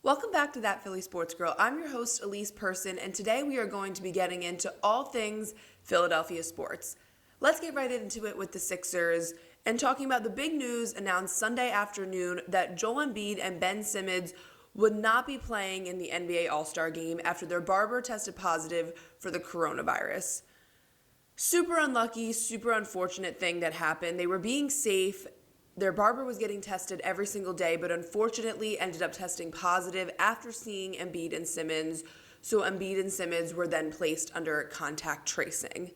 Welcome back to That Philly Sports Girl. I'm your host, Elise Person, and today we are going to be getting into all things Philadelphia sports. Let's get right into it with the Sixers and talking about the big news announced Sunday afternoon that Joel Embiid and Ben Simmons would not be playing in the NBA All-Star Game after their barber tested positive for the coronavirus. Super unlucky, super unfortunate thing that happened. They were being safe. Their barber was getting tested every single day, but unfortunately ended up testing positive after seeing Embiid and Simmons. So Embiid and Simmons were then placed under contact tracing.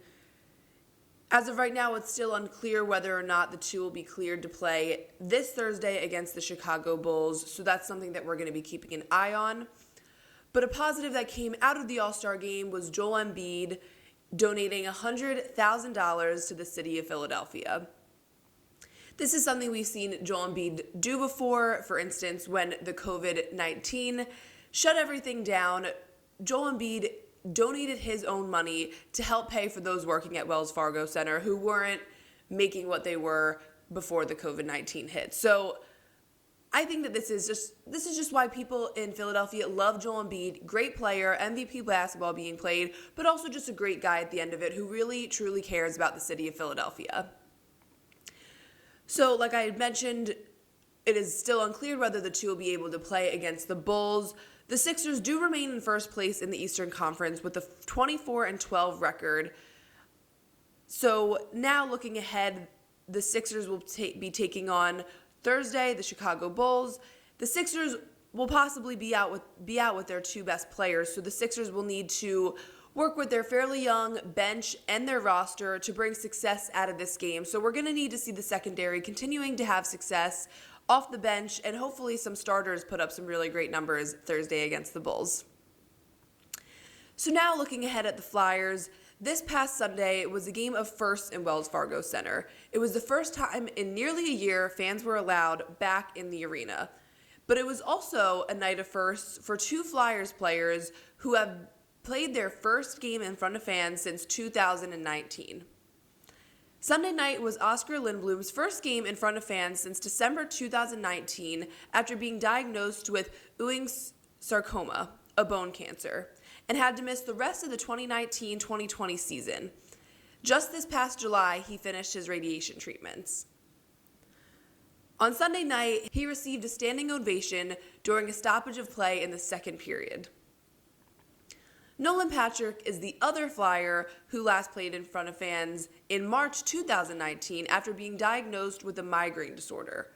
As of right now, it's still unclear whether or not the two will be cleared to play this Thursday against the Chicago Bulls. So that's something that we're going to be keeping an eye on. But a positive that came out of the All-Star game was Joel Embiid donating $100,000 to the city of Philadelphia. This is something we've seen Joel Embiid do before. For instance, when the COVID-19 shut everything down, Joel Embiid donated his own money to help pay for those working at Wells Fargo Center who weren't making what they were before the COVID-19 hit. So I think that this is just why people in Philadelphia love Joel Embiid. Great player, MVP basketball being played, but also just a great guy at the end of it who really, truly cares about the city of Philadelphia. So, like I had mentioned, it is still unclear whether the two will be able to play against the Bulls. The Sixers do remain in first place in the Eastern Conference with a 24-12 record. So now looking ahead, the Sixers will be taking on Thursday the Chicago Bulls. The Sixers will possibly be out with their two best players, so the Sixers will need to work with their fairly young bench and their roster to bring success out of this game. So we're going to need to see the secondary continuing to have success off the bench, and hopefully some starters put up some really great numbers Thursday against the Bulls. So now looking ahead at the Flyers, this past Sunday was a game of firsts in Wells Fargo Center. It was the first time in nearly a year fans were allowed back in the arena. But it was also a night of firsts for two Flyers players who have played their first game in front of fans since 2019. Sunday night was Oscar Lindblom's first game in front of fans since December 2019 after being diagnosed with Ewing's sarcoma, a bone cancer, and had to miss the rest of the 2019-2020 season. Just this past July, he finished his radiation treatments. On Sunday night, he received a standing ovation during a stoppage of play in the second period. Nolan Patrick is the other Flyer who last played in front of fans in March 2019 after being diagnosed with a migraine disorder.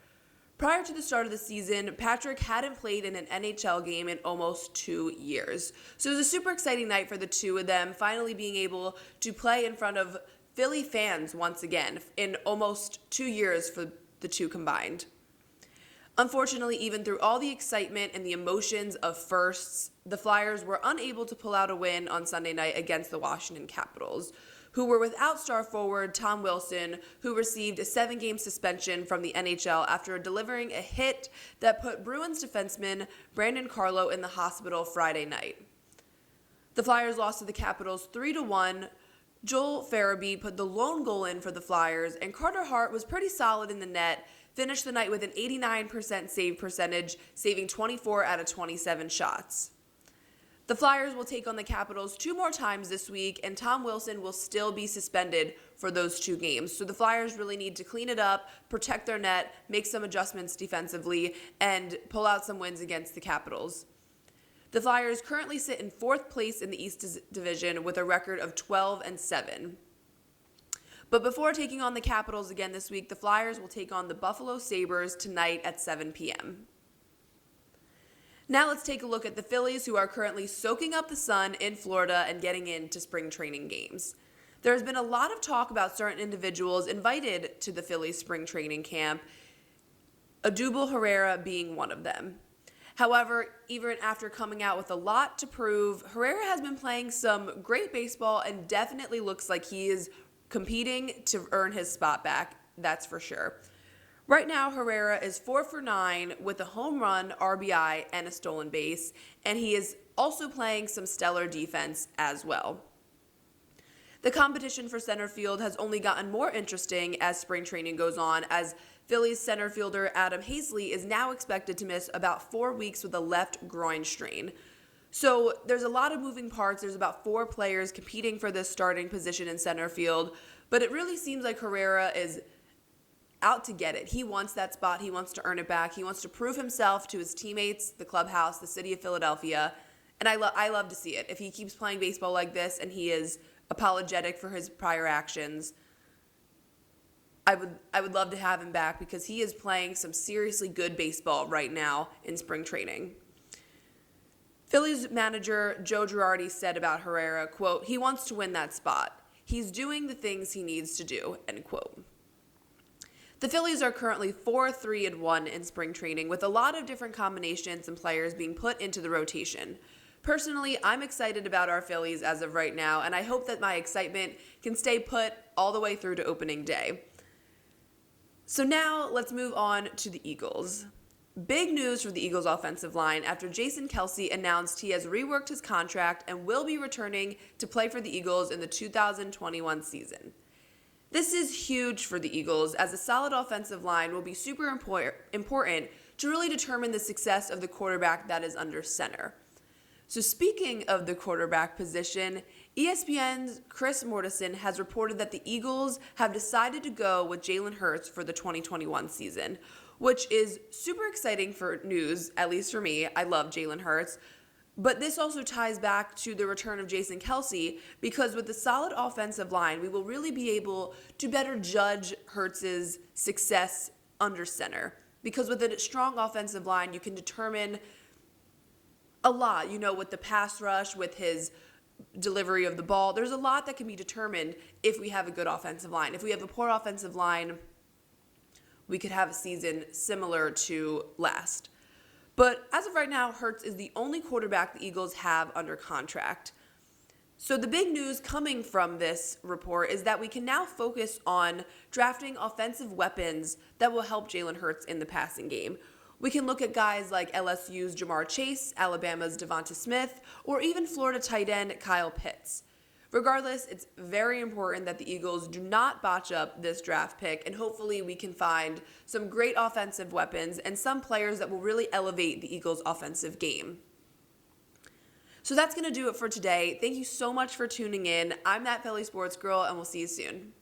Prior to the start of the season, Patrick hadn't played in an NHL game in almost 2 years. So it was a super exciting night for the two of them, finally being able to play in front of Philly fans once again in almost 2 years for the two combined. Unfortunately, even through all the excitement and the emotions of firsts, the Flyers were unable to pull out a win on Sunday night against the Washington Capitals, who were without star forward Tom Wilson, who received a 7-game suspension from the NHL after delivering a hit that put Bruins defenseman Brandon Carlo in the hospital Friday night. The Flyers lost to the Capitals 3-1. Joel Farabee put the lone goal in for the Flyers, and Carter Hart was pretty solid in the net, finished the night with an 89% save percentage, saving 24 out of 27 shots. The Flyers will take on the Capitals 2 more times this week, and Tom Wilson will still be suspended for those 2 games. So the Flyers really need to clean it up, protect their net, make some adjustments defensively, and pull out some wins against the Capitals. The Flyers currently sit in 4th place in the East Division with a record of 12-7. But before taking on the Capitals again this week, the Flyers will take on the Buffalo Sabres tonight at 7 p.m. Now let's take a look at the Phillies, who are currently soaking up the sun in Florida and getting into spring training games. There has been a lot of talk about certain individuals invited to the Phillies spring training camp, Odubel Herrera being one of them. However, even after coming out with a lot to prove, Herrera has been playing some great baseball and definitely looks like he is competing to earn his spot back, that's for sure. Right now, Herrera is 4 for 9 with a home run, RBI, and a stolen base, and he is also playing some stellar defense as well. The competition for center field has only gotten more interesting as spring training goes on, as Phillies center fielder Adam Hazley is now expected to miss about 4 weeks with a left groin strain. So there's a lot of moving parts. There's about 4 players competing for this starting position in center field, but it really seems like Herrera is out to get it. He wants that spot. He wants to earn it back. He wants to prove himself to his teammates, the clubhouse, the city of Philadelphia. And I love to see it. If he keeps playing baseball like this and he is apologetic for his prior actions, I would love to have him back because he is playing some seriously good baseball right now in spring training. Phillies manager Joe Girardi said about Herrera, quote, "He wants to win that spot. He's doing the things he needs to do," end quote. The Phillies are currently 4-3-1 in spring training, with a lot of different combinations and players being put into the rotation. Personally, I'm excited about our Phillies as of right now, and I hope that my excitement can stay put all the way through to opening day. So now let's move on to the Eagles. Big news for the Eagles offensive line after Jason Kelce announced he has reworked his contract and will be returning to play for the Eagles in the 2021 season. This is huge for the Eagles, as a solid offensive line will be super important to really determine the success of the quarterback that is under center. So speaking of the quarterback position, ESPN's Chris Mortensen has reported that the Eagles have decided to go with Jalen Hurts for the 2021 season, which is super exciting for news, at least for me. I love Jalen Hurts. But this also ties back to the return of Jason Kelce, because with the solid offensive line, we will really be able to better judge Hurts' success under center. Because with a strong offensive line, you can determine a lot, with the pass rush, with his delivery of the ball. There's a lot that can be determined if we have a good offensive line. If we have a poor offensive line, we could have a season similar to last. But as of right now, Hurts is the only quarterback the Eagles have under contract. So the big news coming from this report is that we can now focus on drafting offensive weapons that will help Jalen Hurts in the passing game. We can look at guys like LSU's Jamar Chase, Alabama's Devonta Smith, or even Florida tight end Kyle Pitts. Regardless, it's very important that the Eagles do not botch up this draft pick, and hopefully we can find some great offensive weapons and some players that will really elevate the Eagles' offensive game. So that's going to do it for today. Thank you so much for tuning in. I'm that Philly Sports Girl, and we'll see you soon.